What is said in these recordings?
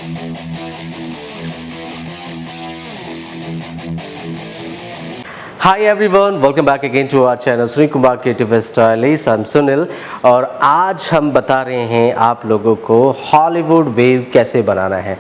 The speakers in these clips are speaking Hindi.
Hi everyone, welcome back again to our channel Shri Kumar creative stylist. I'm Sunil और आज हम बता रहे हैं आप लोगों को हॉलीवुड वेव कैसे बनाना है।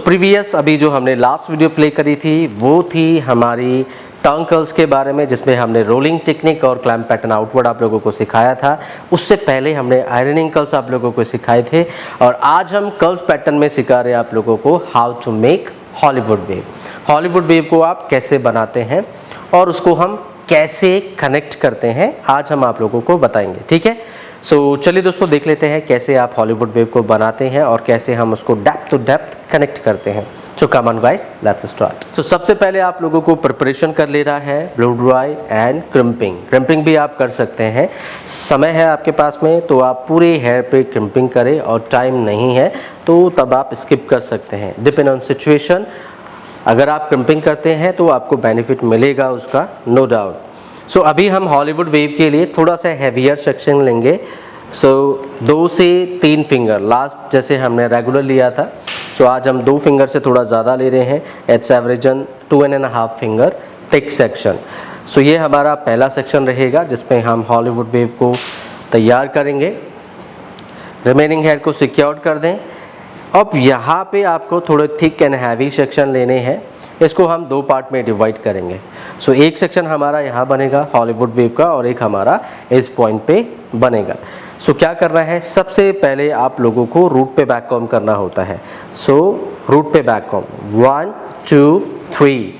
प्रीवियस अभी जो हमने लास्ट वीडियो प्ले करी थी वो थी हमारी टंग कर्ल्स के बारे में, जिसमें हमने रोलिंग टेक्निक और क्लैम्प पैटर्न आउटवर्ड आप लोगों को सिखाया था। उससे पहले हमने आयरनिंग कर्ल्स आप लोगों को सिखाए थे और आज हम कर्ल्स पैटर्न में सिखा रहे हैं आप लोगों को how to make Hollywood wave. Hollywood wave को आप कैसे बनाते हैं और उसको हम कैसे कनेक्ट करते हैं आज हम आप लोगों को बताएंगे, ठीक है। चलिए दोस्तों देख लेते हैं कैसे आप हॉलीवुड वेव को बनाते हैं और कैसे हम उसको डेप्थ टू डेप्थ कनेक्ट करते हैं। Come on guys, let's start. सबसे पहले आप लोगों को प्रिपरेशन कर लेना है blow dry and crimping. Crimping भी आप कर सकते हैं, समय है आपके पास में तो आप पूरे हेयर पे क्रिम्पिंग करें और टाइम नहीं है तो तब आप स्किप कर सकते हैं, डिपेंड ऑन सिचुएशन। अगर आप क्रिम्पिंग करते हैं तो आपको बेनिफिट मिलेगा उसका, नो डाउट। अभी हम हॉलीवुड वेव के लिए थोड़ा सा हैवियर सेक्शन लेंगे। 2 से 3 फिंगर लास्ट जैसे हमने रेगुलर लिया था, आज हम 2 फिंगर से थोड़ा ज़्यादा ले रहे हैं। It's average 2.5 finger thick section. ये हमारा पहला सेक्शन रहेगा जिसमें हम हॉलीवुड वेव को तैयार करेंगे। रिमेनिंग हेयर को सिक्योर कर दें। अब यहाँ पे आपको थोड़े थिक एंड हैवी सेक्शन लेने हैं, इसको हम 2 पार्ट में डिवाइड करेंगे। एक सेक्शन हमारा यहाँ बनेगा हॉलीवुड वेव का और एक हमारा इस पॉइंट पे बनेगा। क्या करना है, सबसे पहले आप लोगों को रूट पे बैक कॉम्ब करना होता है। रूट पे बैक कॉम्ब 1 2 3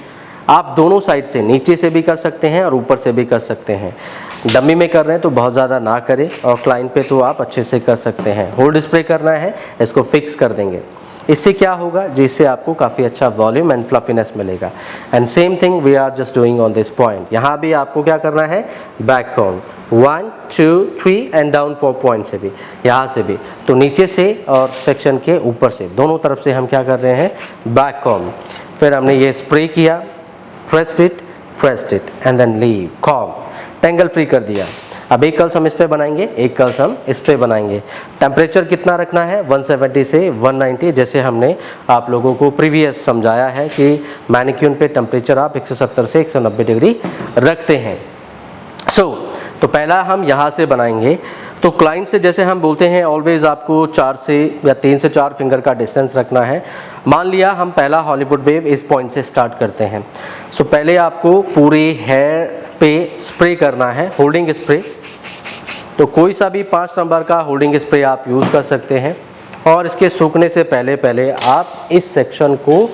आप दोनों साइड से, नीचे से भी कर सकते हैं और ऊपर से भी कर सकते हैं। डमी में कर रहे हैं तो बहुत ज़्यादा ना करें और क्लाइंट पे तो आप अच्छे से कर सकते हैं। होल्ड स्प्रे करना है, इसको फिक्स कर देंगे। इससे क्या होगा, जिससे आपको काफ़ी अच्छा वॉल्यूम एंड फ्लफीनेस मिलेगा। And same thing we are just doing on this point. यहाँ भी आपको क्या करना है, back comb 1 2 3 and down 4 point से भी, यहाँ से भी, तो नीचे से और सेक्शन के ऊपर से, दोनों तरफ से हम क्या कर रहे हैं, बैक कॉम्ब। फिर हमने ये स्प्रे किया, pressed it and then leave comb, tangle free कर दिया। अब एक कर्ल्स हम इस पे बनाएंगे, एक कर्ल्स हम इस पे बनाएंगे। टेम्परेचर कितना रखना है, 170 से 190, जैसे हमने आप लोगों को प्रीवियस समझाया है कि मैनिक्यूर पे टेम्परेचर आप 170 से 190 डिग्री रखते हैं। तो पहला हम यहाँ से बनाएंगे। तो क्लाइंट से जैसे हम बोलते हैं ऑलवेज आपको 4 से या 3 से 4 फिंगर का डिस्टेंस रखना है। मान लिया हम पहला हॉलीवुड वेव इस पॉइंट से स्टार्ट करते हैं। पहले आपको पूरे हेयर पे स्प्रे करना है, होल्डिंग स्प्रे। तो कोई सा भी 5 नंबर का होल्डिंग स्प्रे आप यूज़ कर सकते हैं और इसके सूखने से पहले आप इस सेक्शन को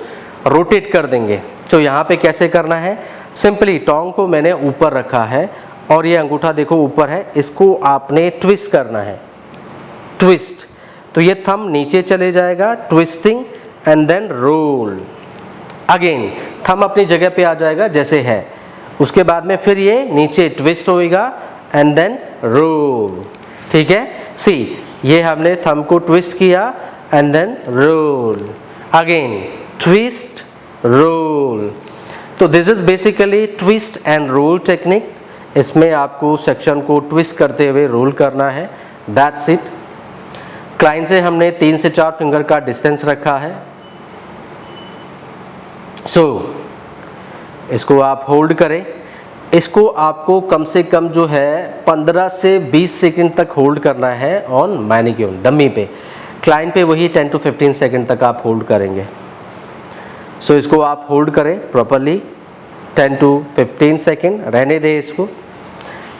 रोटेट कर देंगे। यहाँ पे कैसे करना है, सिंपली टोंग को मैंने ऊपर रखा है और ये अंगूठा देखो ऊपर है, इसको आपने ट्विस्ट करना है, ट्विस्ट। तो ये थंब नीचे चले जाएगा, twisting and then roll. Again thumb अपनी जगह पे आ जाएगा जैसे है, उसके बाद में फिर ये नीचे ट्विस्ट होएगा एंड देन रोल, ठीक है। ये हमने थंब को ट्विस्ट किया and then roll, again twist roll. तो this is basically twist and roll technique. इसमें आपको सेक्शन को ट्विस्ट करते हुए रोल करना है, दैट्स इट। क्लाइंट से हमने 3 से 4 फिंगर का डिस्टेंस रखा है। इसको आप होल्ड करें। इसको आपको कम से कम जो है 15 से 20 सेकंड तक होल्ड करना है ऑन मैनिक्योर डमी पे। क्लाइंट पे वही 10 to 15 सेकंड तक आप होल्ड करेंगे। इसको आप होल्ड करें प्रॉपरली 10 to 15 सेकंड, रहने दें इसको।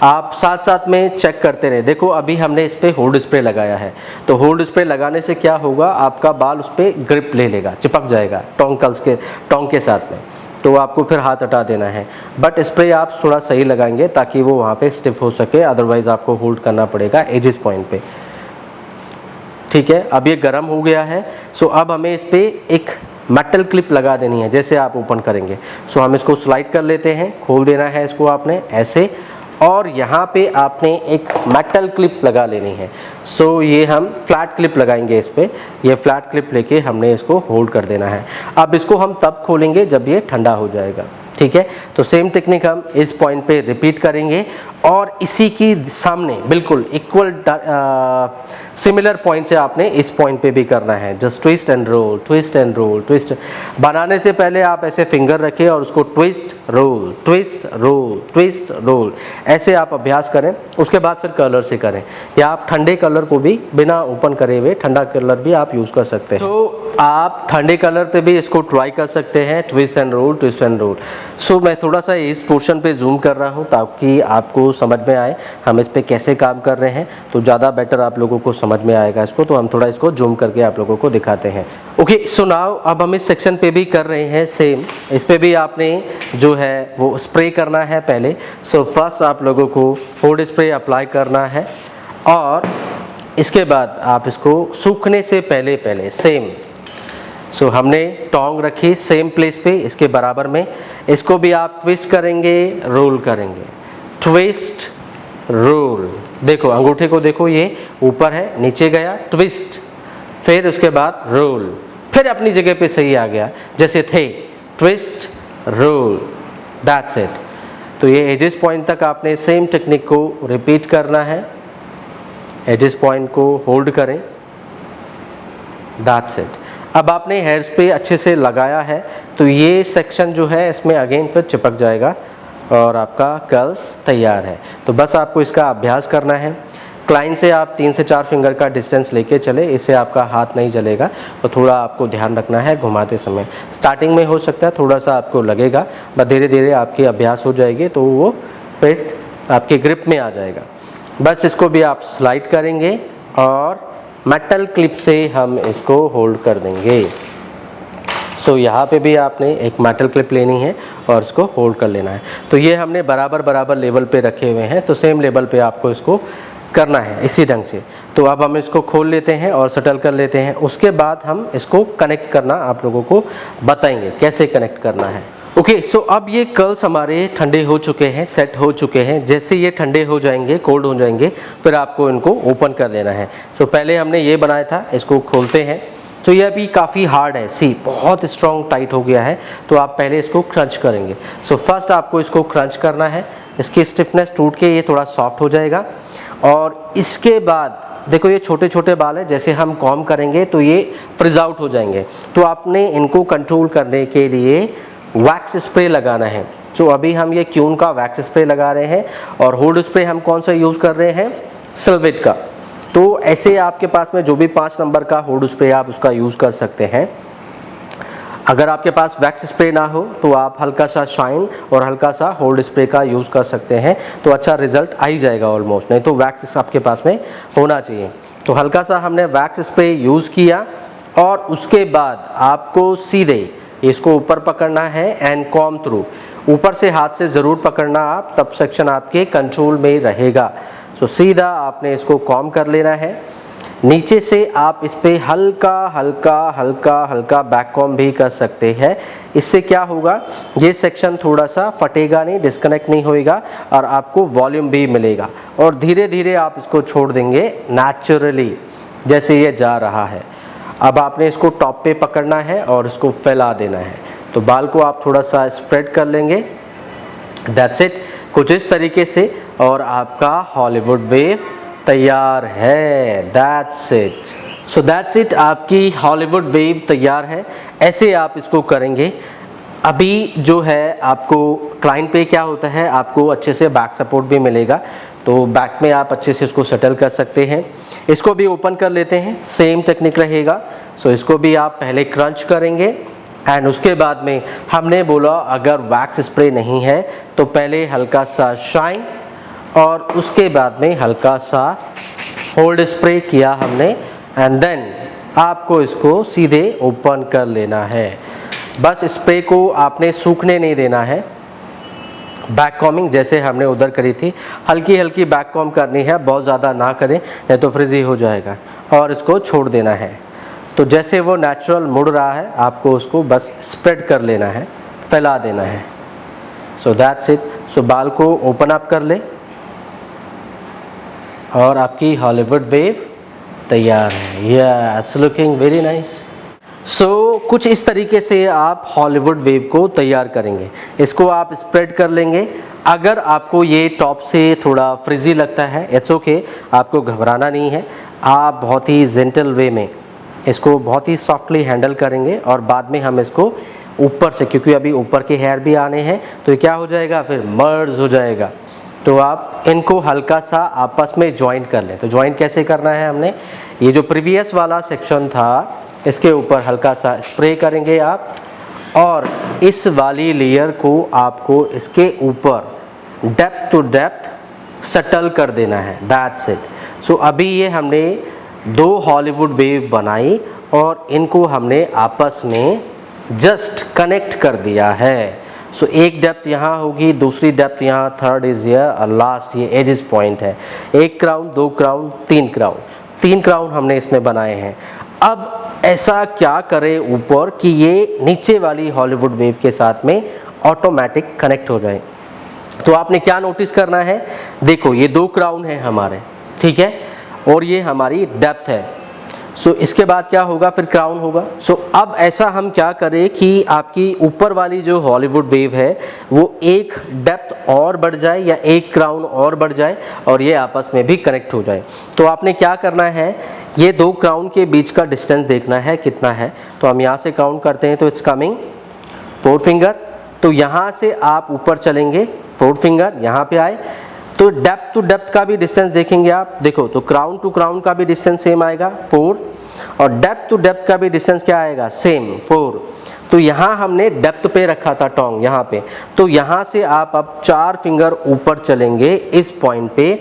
आप साथ में चेक करते रहे। देखो अभी हमने इस पर होल्ड स्प्रे लगाया है, तो होल्ड स्प्रे लगाने से क्या होगा, आपका बाल उस पर ग्रिप ले लेगा, चिपक जाएगा टोंग के साथ में, तो आपको फिर हाथ हटा देना है। बट स्प्रे आप थोड़ा सही लगाएंगे ताकि वो वहाँ पे स्टिफ हो सके, अदरवाइज आपको होल्ड करना पड़ेगा एजिस पॉइंट पे, ठीक है। अब ये गर्म हो गया है। अब हमें इस पर एक मेटल क्लिप लगा देनी है, जैसे आप ओपन करेंगे। हम इसको स्लाइड कर लेते हैं, खोल देना है इसको आपने ऐसे, और यहाँ पे आपने एक मेटल क्लिप लगा लेनी है। ये हम फ्लैट क्लिप लगाएंगे इस पर, ये फ्लैट क्लिप लेके हमने इसको होल्ड कर देना है। अब इसको हम तब खोलेंगे जब ये ठंडा हो जाएगा, ठीक है। तो सेम टेक्निक हम इस पॉइंट पे रिपीट करेंगे और इसी की सामने बिल्कुल इक्वल सिमिलर पॉइंट से आपने इस पॉइंट पे भी करना है। Just twist and roll, twist and roll, twist. बनाने से पहले आप ऐसे फिंगर रखें और उसको twist roll, twist roll, twist roll, ऐसे आप अभ्यास करें। उसके बाद फिर कलर से करें, या आप ठंडे कलर को भी बिना ओपन करे हुए ठंडा कलर भी आप यूज़ कर सकते हैं। तो आप ठंडे कलर पे भी इसको ट्राई कर सकते हैं, twist and roll, twist and roll. So मैं थोड़ा सा इस पोर्शन पे जूम कर रहा हूँ ताकि आपको समझ में आए हम इस पे कैसे काम कर रहे हैं, तो ज़्यादा बेटर आप लोगों को समझ में आएगा इसको। तो हम थोड़ा इसको जूम करके आप लोगों को दिखाते हैं। ओके, सो नाउ अब हम इस सेक्शन पे भी कर रहे हैं सेम। इस पे भी आपने जो है वो स्प्रे करना है पहले। सो फर्स्ट आप लोगों को फूड स्प्रे अप्लाई करना है और इसके बाद आप इसको सूखने से पहले सेम। सो हमने टोंग रखी सेम प्लेस पे इसके बराबर में, इसको भी आप ट्विस्ट करेंगे, रोल करेंगे, ट्विस्ट रोल। देखो अंगूठे को देखो, ये ऊपर है, नीचे गया, ट्विस्ट, फिर उसके बाद रोल, फिर अपनी जगह पे सही आ गया जैसे थे, ट्विस्ट रोल, दैट्स इट। तो ये एजेस पॉइंट तक आपने सेम टेक्निक को रिपीट करना है। एजेस पॉइंट को होल्ड करें, दैट्स इट। अब आपने हेयर्स पे अच्छे से लगाया है तो ये सेक्शन जो है इसमें अगेन फिर चिपक जाएगा और आपका कर्ल्स तैयार है। तो बस आपको इसका अभ्यास करना है। क्लाइन से आप 3 से 4 फिंगर का डिस्टेंस लेके चले, इससे आपका हाथ नहीं जलेगा। तो थोड़ा आपको ध्यान रखना है घुमाते समय। स्टार्टिंग में हो सकता है थोड़ा सा आपको लगेगा, बट धीरे धीरे आपकी अभ्यास हो जाएगी तो वो पेट आपके ग्रिप में आ जाएगा। बस इसको भी आप स्लाइड करेंगे और मेटल क्लिप से हम इसको होल्ड कर देंगे। सो यहाँ पे भी आपने एक मेटल क्लिप लेनी है और इसको होल्ड कर लेना है। तो ये हमने बराबर लेवल पे रखे हुए हैं, तो सेम लेवल पे आपको इसको करना है इसी ढंग से। तो अब हम इसको खोल लेते हैं और सेटल कर लेते हैं। उसके बाद हम इसको कनेक्ट करना आप लोगों को बताएंगे कैसे कनेक्ट करना है। ओके, सो अब ये कर्ल्स हमारे ठंडे हो चुके हैं, सेट हो चुके हैं। जैसे ये ठंडे हो जाएंगे, कोल्ड हो जाएंगे, फिर आपको इनको ओपन कर लेना है। सो पहले हमने ये बनाया था, इसको खोलते हैं। तो ये अभी काफ़ी हार्ड है, सी बहुत स्ट्रॉन्ग टाइट हो गया है। तो आप पहले इसको क्रंच करेंगे। सो फर्स्ट आपको इसको क्रंच करना है, इसकी स्टिफनेस टूट के ये थोड़ा सॉफ्ट हो जाएगा। और इसके बाद देखो ये छोटे छोटे बाल हैं, जैसे हम कॉम्ब करेंगे तो ये फ्रिज आउट हो जाएंगे। तो आपने इनको कंट्रोल करने के लिए वैक्स स्प्रे लगाना है। तो अभी हम ये क्यून का वैक्स स्प्रे लगा रहे हैं और होल्ड स्प्रे हम कौन सा यूज़ कर रहे हैं, सिल्वेट का। तो ऐसे आपके पास में जो भी 5 नंबर का होल्ड स्प्रे आप उसका यूज़ कर सकते हैं। अगर आपके पास वैक्स स्प्रे ना हो तो आप हल्का सा शाइन और हल्का सा होल्ड स्प्रे का यूज़ कर सकते हैं, तो अच्छा रिजल्ट आ ही जाएगा ऑलमोस्ट। नहीं तो वैक्स आपके पास में होना चाहिए। तो हल्का सा हमने वैक्स स्प्रे यूज़ किया और उसके बाद आपको सीधे इसको ऊपर पकड़ना है एंड कॉम थ्रू। ऊपर से हाथ से ज़रूर पकड़ना आप, तब सेक्शन आपके कंट्रोल में रहेगा। सो सीधा आपने इसको कॉम कर लेना है। नीचे से आप इस पे हल्का हल्का बैक कॉम भी कर सकते हैं। इससे क्या होगा, ये सेक्शन थोड़ा सा फटेगा नहीं, डिस्कनेक्ट नहीं होएगा और आपको वॉल्यूम भी मिलेगा। और धीरे धीरे आप इसको छोड़ देंगे नेचुरली जैसे ये जा रहा है। अब आपने इसको टॉप पे पकड़ना है और इसको फैला देना है। तो बाल को आप थोड़ा सा स्प्रेड कर लेंगे, दैट्स इट, कुछ इस तरीके से, और आपका हॉलीवुड वेव तैयार है। That's it. So that's it, आपकी हॉलीवुड वेव तैयार है। ऐसे आप इसको करेंगे। अभी जो है आपको क्लाइंट पे क्या होता है, आपको अच्छे से बैक सपोर्ट भी मिलेगा, तो बैक में आप अच्छे से इसको सेटल कर सकते हैं। इसको भी ओपन कर लेते हैं, सेम टेक्निक रहेगा। सो इसको भी आप पहले क्रंच करेंगे एंड उसके बाद में हमने बोला अगर वैक्स स्प्रे नहीं है तो पहले हल्का सा शाइन और उसके बाद में हल्का सा होल्ड स्प्रे किया हमने एंड देन आपको इसको सीधे ओपन कर लेना है। बस स्प्रे को आपने सूखने नहीं देना है। बैक कॉमिंग जैसे हमने उधर करी थी, हल्की हल्की बैक कॉम करनी है, बहुत ज़्यादा ना करें नहीं तो फ्रिजी हो जाएगा। और इसको छोड़ देना है। तो जैसे वो नेचुरल मुड़ रहा है आपको उसको बस स्प्रेड कर लेना है, फैला देना है। So that's it. सो बाल को ओपन अप कर ले और आपकी हॉलीवुड वेव तैयार है। या इट्स लुकिंग वेरी नाइस। सो कुछ इस तरीके से आप हॉलीवुड वेव को तैयार करेंगे। इसको आप स्प्रेड कर लेंगे अगर आपको ये टॉप से थोड़ा फ्रिजी लगता है, इट्स ओके, आपको घबराना नहीं है। आप बहुत ही जेंटल वे में इसको बहुत ही सॉफ्टली हैंडल करेंगे और बाद में हम इसको ऊपर से, क्योंकि अभी ऊपर के हेयर भी आने हैं, तो ये क्या हो जाएगा, फिर मर्ज हो जाएगा। तो आप इनको हल्का सा आपस में ज्वाइंट कर लें। तो ज्वाइंट कैसे करना है, हमने ये जो प्रीवियस वाला सेक्शन था इसके ऊपर हल्का सा स्प्रे करेंगे आप, और इस वाली लेयर को आपको इसके ऊपर डेप्थ टू डेप्थ सटल कर देना है, दैट्स इट। सो अभी ये हमने 2 हॉलीवुड वेव बनाई और इनको हमने आपस में जस्ट कनेक्ट कर दिया है। सो एक डेप्थ यहाँ होगी, दूसरी डेप्थ यहाँ, थर्ड इज हियर और लास्ट ये एजिस पॉइंट है। 1 क्राउन, 2 क्राउन, 3 क्राउन, 3 क्राउन हमने इसमें बनाए हैं। अब ऐसा क्या करें ऊपर कि ये नीचे वाली हॉलीवुड वेव के साथ में ऑटोमेटिक कनेक्ट हो जाए। तो आपने क्या नोटिस करना है, देखो ये 2 क्राउन है हमारे, ठीक है, और ये हमारी डेप्थ है। सो इसके बाद क्या होगा, फिर क्राउन होगा। सो अब ऐसा हम क्या करें कि आपकी ऊपर वाली जो हॉलीवुड वेव है वो एक डेप्थ और बढ़ जाए या 1 क्राउन और बढ़ जाए और ये आपस में भी कनेक्ट हो जाए। तो आपने क्या करना है, ये 2 क्राउन के बीच का डिस्टेंस देखना है कितना है। तो हम यहाँ से काउंट करते हैं, तो इट्स कमिंग 4 फिंगर। तो यहाँ से आप ऊपर चलेंगे 4 फिंगर, यहाँ पे आए तो डेप्थ टू डेप्थ का भी डिस्टेंस देखेंगे आप, देखो तो क्राउन टू क्राउन का भी डिस्टेंस सेम आएगा 4, और डेप्थ टू डेप्थ का भी डिस्टेंस क्या आएगा, सेम 4। तो यहाँ हमने डेप्थ पे रखा था टोंग यहाँ पे, तो यहाँ से आप अब 4 फिंगर ऊपर चलेंगे इस पॉइंट पे,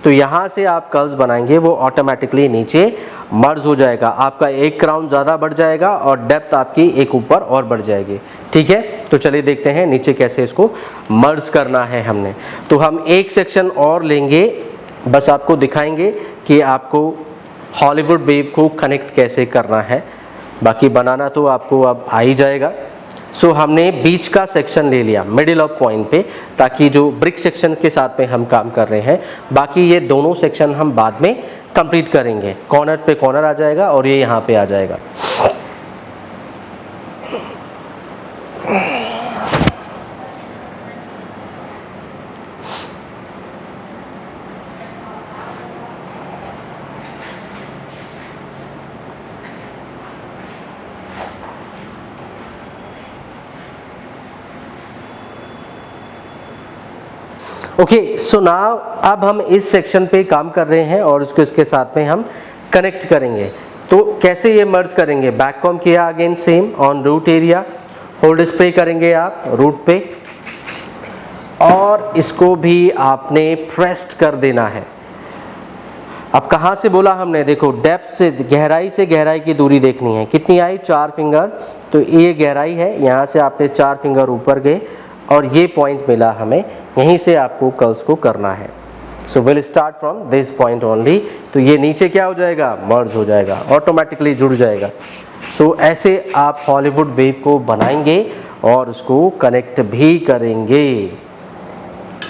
तो यहाँ से आप कर्ल्स बनाएंगे, वो ऑटोमेटिकली नीचे मर्ज हो जाएगा। आपका 1 क्राउन ज़्यादा बढ़ जाएगा और डेप्थ आपकी एक ऊपर और बढ़ जाएगी, ठीक है। तो चलिए देखते हैं नीचे कैसे इसको मर्ज करना है हमने। तो हम एक सेक्शन और लेंगे, बस आपको दिखाएंगे कि आपको हॉलीवुड वेव को कनेक्ट कैसे करना है, बाकी बनाना तो आपको अब आ ही जाएगा। सो हमने बीच का सेक्शन ले लिया मिडिल ऑफ पॉइंट पे, ताकि जो ब्रिक सेक्शन के साथ में हम काम कर रहे हैं, बाकी ये दोनों सेक्शन हम बाद में कंप्लीट करेंगे। कॉर्नर पे कॉर्नर आ जाएगा और ये यहाँ पे आ जाएगा। ओके, सो नाउ अब हम इस सेक्शन पे काम कर रहे हैं और उसको इसके साथ में हम कनेक्ट करेंगे। तो कैसे ये मर्ज करेंगे, बैक कॉम किया again same on root area, hold spray करेंगे आप रूट पे और इसको भी आपने प्रेस्ड कर देना है। अब कहाँ से बोला हमने, देखो डेप्थ से गहराई की दूरी देखनी है, कितनी आई, 4 फिंगर। तो ये गहराई है, यहाँ से आपने 4 फिंगर ऊपर गए और ये पॉइंट मिला हमें, यहीं से आपको कर्ल्स को करना है। सो will start from this point only. तो ये नीचे क्या हो जाएगा, मर्ज हो जाएगा, ऑटोमेटिकली जुड़ जाएगा। सो ऐसे आप हॉलीवुड वेव को बनाएंगे और उसको कनेक्ट भी करेंगे।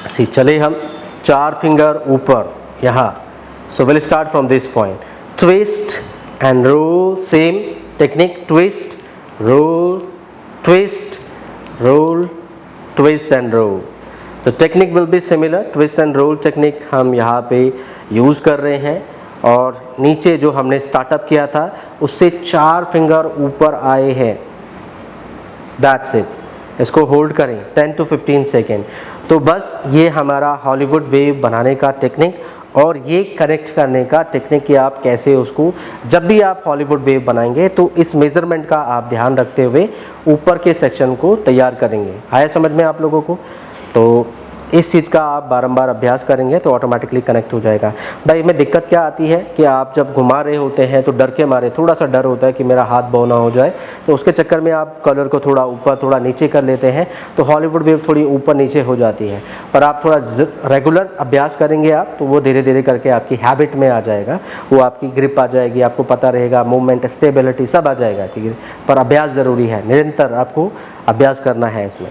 चले हम 4 फिंगर ऊपर यहाँ। So will start from this point, twist and roll, same technique, twist roll, twist roll, twist and roll. तो technique will be similar, twist and roll technique हम यहाँ पे यूज़ कर रहे हैं। और नीचे जो हमने स्टार्टअप किया था उससे 4 फिंगर ऊपर आए हैं, दैट्स इट। इसको होल्ड करें 10 to 15 सेकेंड। तो बस ये हमारा हॉलीवुड वेव बनाने का टेक्निक और ये कनेक्ट करने का टेक्निक कि आप कैसे उसको, जब भी आप हॉलीवुड वेव बनाएंगे तो इस मेज़रमेंट का आप ध्यान रखते हुए ऊपर के सेक्शन को तैयार करेंगे। आया समझ में आप लोगों को? तो इस चीज़ का आप बारंबार अभ्यास करेंगे तो ऑटोमेटिकली कनेक्ट हो जाएगा। भाई में दिक्कत क्या आती है कि आप जब घुमा रहे होते हैं तो डर के मारे, थोड़ा सा डर होता है कि मेरा हाथ बौना हो जाए, तो उसके चक्कर में आप कलर को थोड़ा ऊपर थोड़ा नीचे कर लेते हैं, तो हॉलीवुड वेव थोड़ी ऊपर नीचे हो जाती है। पर आप थोड़ा रेगुलर अभ्यास करेंगे आप, तो वो धीरे धीरे करके आपकी हैबिट में आ जाएगा, वो आपकी ग्रिप आ जाएगी, आपको पता रहेगा, मूवमेंट, स्टेबिलिटी सब आ जाएगा, ठीक है। पर अभ्यास ज़रूरी है, निरंतर आपको अभ्यास करना है इसमें।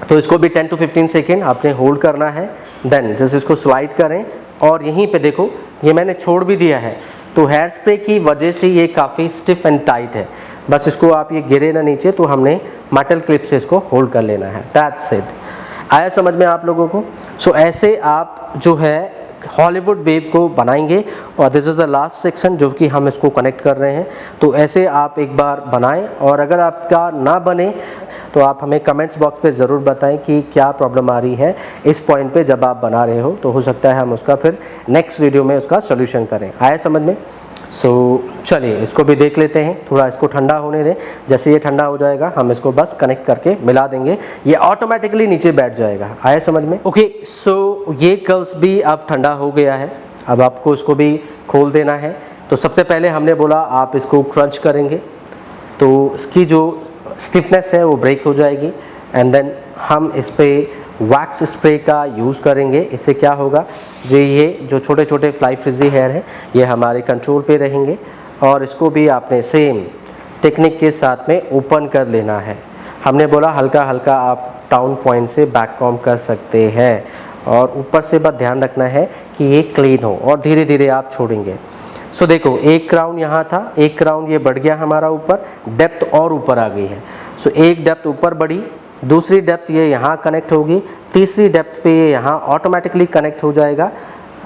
तो इसको भी 10 to 15 सेकेंड आपने होल्ड करना है। देन जैसे इसको स्लाइड करें और यहीं पे देखो ये मैंने छोड़ भी दिया है, तो हेयर स्प्रे की वजह से ये काफ़ी स्टिफ एंड टाइट है। बस इसको आप ये गिरे ना नीचे, तो हमने मेटल क्लिप से इसको होल्ड कर लेना है, दैट्स इट। आया समझ में आप लोगों को? सो ऐसे आप जो है हॉलीवुड वेव को बनाएंगे और this is the last section जो कि हम इसको कनेक्ट कर रहे हैं। तो ऐसे आप एक बार बनाएं और अगर आपका ना बने तो आप हमें कमेंट्स बॉक्स पे ज़रूर बताएं कि क्या प्रॉब्लम आ रही है इस पॉइंट पे जब आप बना रहे हो, तो हो सकता है हम उसका फिर नेक्स्ट वीडियो में उसका सोल्यूशन करें। आया समझ में? सो चलिए इसको भी देख लेते हैं, थोड़ा इसको ठंडा होने दें। जैसे ये ठंडा हो जाएगा हम इसको बस कनेक्ट करके मिला देंगे, ये ऑटोमेटिकली नीचे बैठ जाएगा। आया समझ में? ओके, सो ये कर्व्स भी अब ठंडा हो गया है, अब आपको इसको भी खोल देना है। तो सबसे पहले हमने बोला आप इसको क्रंच करेंगे तो इसकी जो स्टिफनेस है वो ब्रेक हो जाएगी एंड देन हम इस पर वैक्स स्प्रे का यूज़ करेंगे। इससे क्या होगा, ये जो छोटे छोटे फ्लाई फ्रिजी हेयर हैं ये हमारे कंट्रोल पे रहेंगे और इसको भी आपने सेम टेक्निक के साथ में ओपन कर लेना है। हमने बोला हल्का हल्का आप टाउन पॉइंट से बैक कॉम कर सकते हैं और ऊपर से बस ध्यान रखना है कि ये क्लीन हो और धीरे धीरे आप छोड़ेंगे। सो देखो एक क्राउन यहाँ था, एक क्राउन ये बढ़ गया हमारा ऊपर, डेप्थ और ऊपर आ गई है। सो एक डेप्थ ऊपर बढ़ी, दूसरी डेप्थ ये यहाँ कनेक्ट होगी, तीसरी डेप्थ पे ये यहाँ ऑटोमेटिकली कनेक्ट हो जाएगा।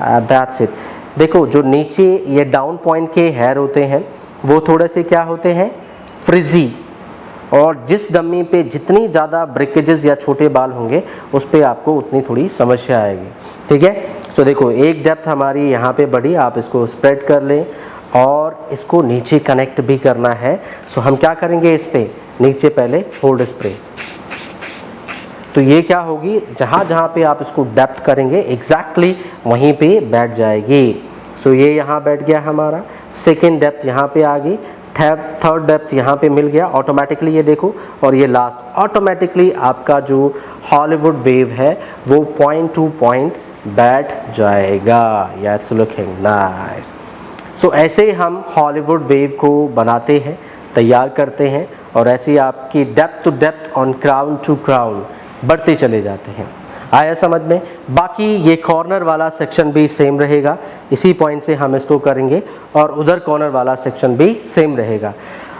That's it. देखो जो नीचे ये डाउन पॉइंट के हेयर होते हैं वो थोड़े से क्या होते हैं, फ्रिजी, और जिस डम्मी पे जितनी ज़्यादा ब्रेकेजेस या छोटे बाल होंगे उस पर आपको उतनी थोड़ी समस्या आएगी। ठीक है, तो देखो एक डेप्थ हमारी यहाँ पे बढ़ी, आप इसको स्प्रेड कर लें और इसको नीचे कनेक्ट भी करना है। सो हम क्या करेंगे, इस पे नीचे पहले होल्ड स्प्रे, तो ये क्या होगी, जहाँ जहाँ पे आप इसको डेप्थ करेंगे एग्जैक्टली वहीं पे बैठ जाएगी। सो ये यहाँ बैठ गया हमारा, सेकेंड डेप्थ यहाँ पे आ गई, थर्ड डेप्थ यहाँ पे मिल गया ऑटोमेटिकली, ये देखो, और ये लास्ट ऑटोमेटिकली आपका जो हॉलीवुड वेव है वो पॉइंट टू पॉइंट बैठ जाएगा। या इट्स लुकिंग नाइस। सो ऐसे हम हॉलीवुड वेव को बनाते हैं, तैयार करते हैं और ऐसे आपकी depth to depth on crown to crown बढ़ते चले जाते हैं। आया समझ में? बाकी ये कॉर्नर वाला सेक्शन भी सेम रहेगा, इसी पॉइंट से हम इसको करेंगे और उधर कॉर्नर वाला सेक्शन भी सेम रहेगा।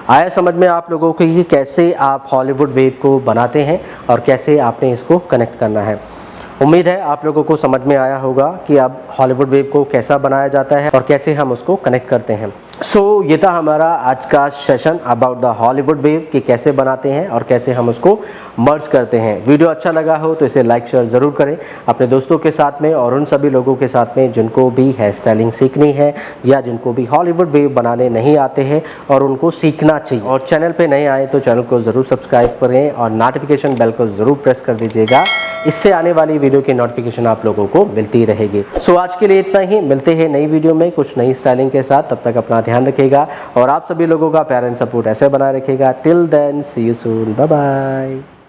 आया समझ में आप लोगों को ये कैसे आप हॉलीवुड वेव को बनाते हैं और कैसे आपने इसको कनेक्ट करना है। उम्मीद है आप लोगों को समझ में आया होगा कि अब हॉलीवुड वेव को कैसा बनाया जाता है और कैसे हम उसको कनेक्ट करते हैं। सो ये था हमारा आज का session about the Hollywood wave कि कैसे बनाते हैं और कैसे हम उसको मर्ज करते हैं। वीडियो अच्छा लगा हो तो इसे लाइक शेयर ज़रूर करें अपने दोस्तों के साथ में और उन सभी लोगों के साथ में जिनको भी हेयर स्टाइलिंग सीखनी है या जिनको भी हॉलीवुड वेव बनाने नहीं आते हैं और उनको सीखना चाहिए। और चैनल पे नए आए तो चैनल को ज़रूर सब्सक्राइब करें और नोटिफिकेशन बेल को ज़रूर प्रेस कर दीजिएगा, इससे आने वाली वीडियो की नोटिफिकेशन आप लोगों को मिलती रहेगी। सो आज के लिए इतना ही, मिलते हैं नई वीडियो में कुछ नई स्टाइलिंग के साथ। तब तक अपना ध्यान रखिएगा और आप सभी लोगों का प्यार एंड सपोर्ट ऐसे बनाए रखिएगा। Till then see you soon, bye bye.